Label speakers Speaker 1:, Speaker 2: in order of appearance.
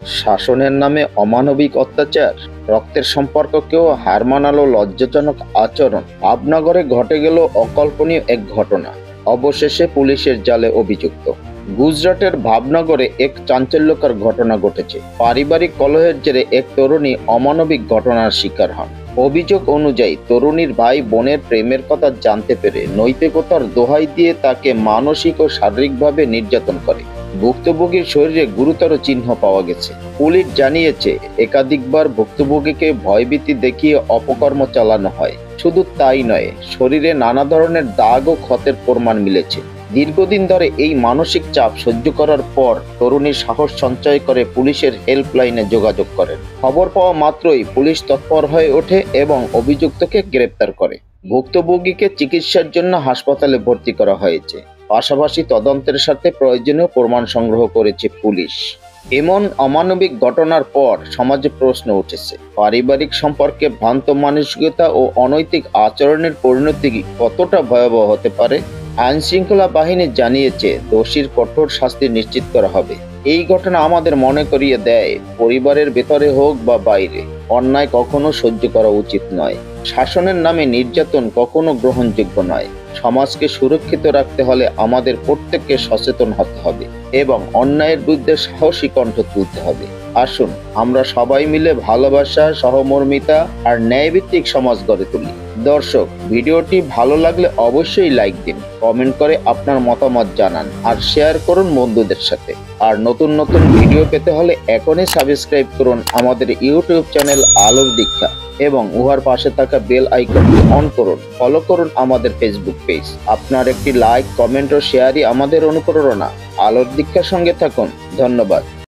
Speaker 1: শাসনের নামে অমানবিক অত্যাচার, রক্তের সম্পর্ককেও হার মানালো লজ্জাজনক আচরণ। ভাবনগরে ঘটে গেল অকল্পনীয় এক ঘটনা, অবশেষে পুলিশের জালে অভিযুক্ত। গুজরাটের ভাবনগরে এক চাঞ্চল্যকর ঘটনা ঘটেছে। পারিবারিক কলহের জেরে এক তরুণী অমানবিক ঘটনার শিকার হন। অভিযোগ অনুযায়ী তরুণীর ভাই বোনের প্রেমের কথা জানতে পেরে নৈতিকতার দোহাই দিয়ে তাকে মানসিক ও শারীরিকভাবে নির্যাতন করে। ভুক্তভোগীর শরীরে গুরুতর চিহ্ন পাওয়া গেছে। পুলিশ জানিয়েছে, একাধিকবার ভুক্তভোগীকে ভয়ভীতি দেখিয়ে অপকর্ম চালানো হয়। শুধু তাই নয়, শরীরে নানা ধরনের দাগ ও ক্ষতের প্রমাণ মিলেছে। দীর্ঘদিন ধরে এই মানসিক চাপ সহ্য করার পর তরুণী সাহস সঞ্চয় করে পুলিশের হেল্পলাইনে যোগাযোগ করেন। খবর পাওয়া মাত্রই পুলিশ তৎপর হয়ে ওঠে এবং অভিযুক্তকে গ্রেপ্তার করে। ভুক্তভোগীকে চিকিৎসার জন্য হাসপাতালে ভর্তি করা হয়েছে। পাশাপাশি তদন্তের সাথে প্রয়োজনীয় প্রমাণ সংগ্রহ করেছে পুলিশ। এমন অমানবিক ঘটনার পর সমাজে প্রশ্ন উঠেছে, পারিবারিক সম্পর্কে ভ্রান্ত মানসিকতা ও অনৈতিক আচরণের পরিণতি কতটা ভয়াবহ হতে পারে। আইন শৃঙ্খলা বাহিনী জানিয়েছে, দোষীর কঠোর শাস্তি নিশ্চিত করা হবে। এই ঘটনা আমাদের মনে করিয়ে দেয়, পরিবারের ভেতরে হোক বা বাইরে, অন্যায় কখনো সহ্য করা উচিত নয়। শাসনের নামে নির্যাতন কখনো গ্রহণযোগ্য নয়। সমাজকে সুরক্ষিত রাখতে হলে আমাদের প্রত্যেককে সচেতন হতে হবে এবং অন্যায়ের বিরুদ্ধে সাহসী কণ্ঠ তুলতে হবে। আসুন আমরা সবাই মিলে ভালোবাসা, সহমর্মিতা আর ন্যায়ভিত্তিক সমাজ গড়ে তুলি। দর্শক, ভিডিওটি ভালো লাগলে অবশ্যই লাইক দিন, কমেন্ট করে আপনার মতামত জানান আর শেয়ার করুন বন্ধুদের সাথে। আর নতুন নতুন ভিডিও পেতে হলে এখনই সাবস্ক্রাইব করুন আমাদের ইউটিউব চ্যানেল আলোর দীক্ষা এবং উহার পাশে থাকা বেল আইকনটি অন করুন। ফলো করুন আমাদের ফেসবুক পেজ। আপনার একটি লাইক, কমেন্ট ও শেয়ারই আমাদের অনুপ্রেরণা। আলোর দীক্ষার সঙ্গে থাকুন। ধন্যবাদ।